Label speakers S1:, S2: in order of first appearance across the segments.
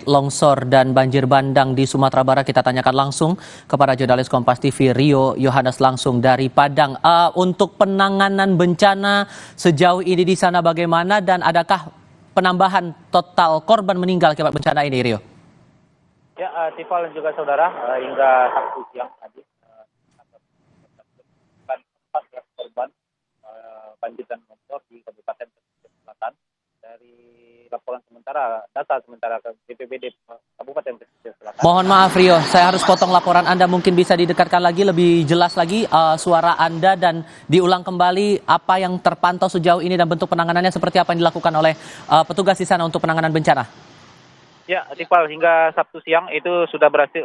S1: longsor dan banjir bandang di Sumatera Barat. Kita tanyakan langsung kepada jurnalis Kompas TV Rio Yohanes langsung dari Padang. Untuk penanganan bencana sejauh ini di sana bagaimana dan adakah penambahan total korban meninggal akibat bencana ini, Rio?
S2: Ya, Tifal dan juga saudara, hingga Sabtu siang tadi, 14 korban banjir dan longsor di Kabupaten Pesisir Selatan. Dari laporan data sementara ke BPBD Kabupaten Pesisir Selatan.
S1: Mohon maaf Rio, saya harus potong laporan Anda. Mungkin bisa didekatkan lagi, lebih jelas lagi suara Anda dan diulang kembali apa yang terpantau sejauh ini dan bentuk penanganannya seperti apa yang dilakukan oleh petugas di sana untuk penanganan bencana.
S2: Ya, Tifal, hingga Sabtu siang itu sudah berhasil,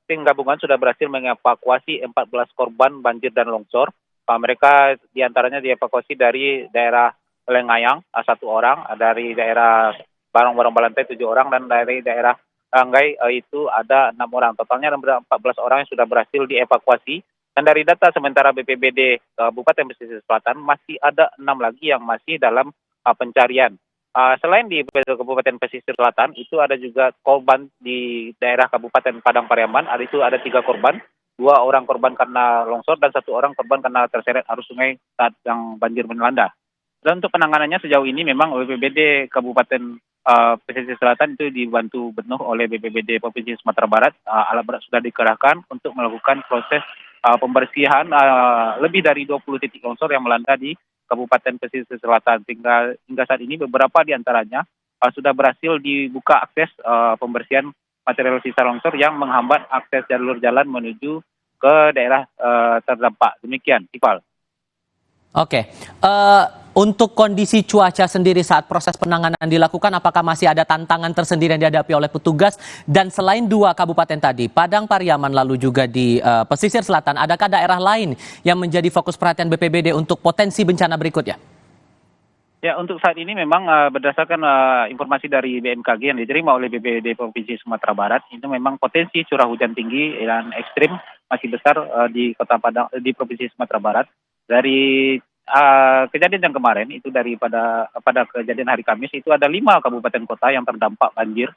S2: tim gabungan sudah berhasil mengevakuasi 14 korban banjir dan longsor. Mereka diantaranya dievakuasi dari daerah Lengayang 1 orang, dari daerah Barong Balantai 7 orang, dan dari daerah Anggai itu ada 6 orang. Totalnya ada 14 orang yang sudah berhasil dievakuasi. Dan dari data sementara BPBD Kabupaten Pesisir Selatan masih ada 6 lagi yang masih dalam pencarian. Selain di Kabupaten Pesisir Selatan, itu ada juga korban di daerah Kabupaten Padang Pariaman. Itu ada 3 korban, 2 orang korban karena longsor dan 1 orang korban karena terseret arus sungai saat yang banjir melanda. Dan untuk penanganannya sejauh ini memang BPBD Kabupaten Pesisir Selatan itu dibantu penuh oleh BPBD Provinsi Sumatera Barat. Alat berat sudah dikerahkan untuk melakukan proses pembersihan lebih dari 20 titik longsor yang melanda di Kabupaten Pesisir Selatan. Hingga saat ini beberapa di antaranya sudah berhasil dibuka akses pembersihan material sisa longsor yang menghambat akses jalur jalan menuju ke daerah terdampak. Demikian, Iqbal.
S1: Oke, untuk kondisi cuaca sendiri saat proses penanganan dilakukan, apakah masih ada tantangan tersendiri yang dihadapi oleh petugas? Dan selain 2 kabupaten tadi, Padang Pariaman lalu juga di Pesisir Selatan, adakah daerah lain yang menjadi fokus perhatian BPBD untuk potensi bencana berikutnya?
S2: Ya, untuk saat ini memang berdasarkan informasi dari BMKG yang diterima oleh BPBD Provinsi Sumatera Barat, itu memang potensi curah hujan tinggi dan ekstrim masih besar di Kota Padang, di Provinsi Sumatera Barat. Dari kejadian yang kemarin itu pada kejadian hari Kamis itu ada 5 kabupaten kota yang terdampak banjir.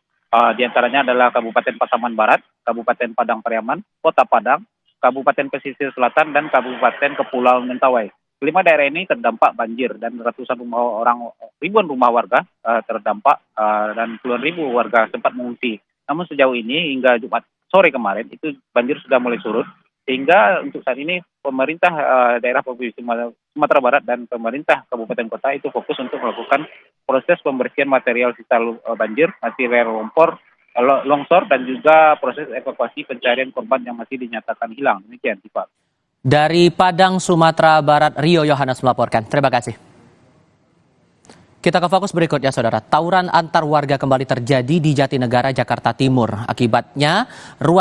S2: Di antaranya adalah Kabupaten Pasaman Barat, Kabupaten Padang Pariaman, Kota Padang, Kabupaten Pesisir Selatan, dan Kabupaten Kepulauan Mentawai. 5 daerah ini terdampak banjir dan ribuan rumah warga terdampak dan puluhan ribu warga sempat mengungsi. Namun sejauh ini hingga Jumat sore kemarin itu banjir sudah mulai surut, sehingga untuk saat ini pemerintah daerah Provinsi Sumatera Barat dan pemerintah kabupaten kota itu fokus untuk melakukan proses pembersihan material sisa banjir, material longsor, dan juga proses evakuasi pencarian korban yang masih dinyatakan hilang. Demikian, Pak.
S1: Dari Padang, Sumatera Barat, Rio Yohanes melaporkan. Terima kasih. Kita ke fokus berikutnya, saudara. Tawuran antar warga kembali terjadi di Jatinegara, Jakarta Timur. Akibatnya,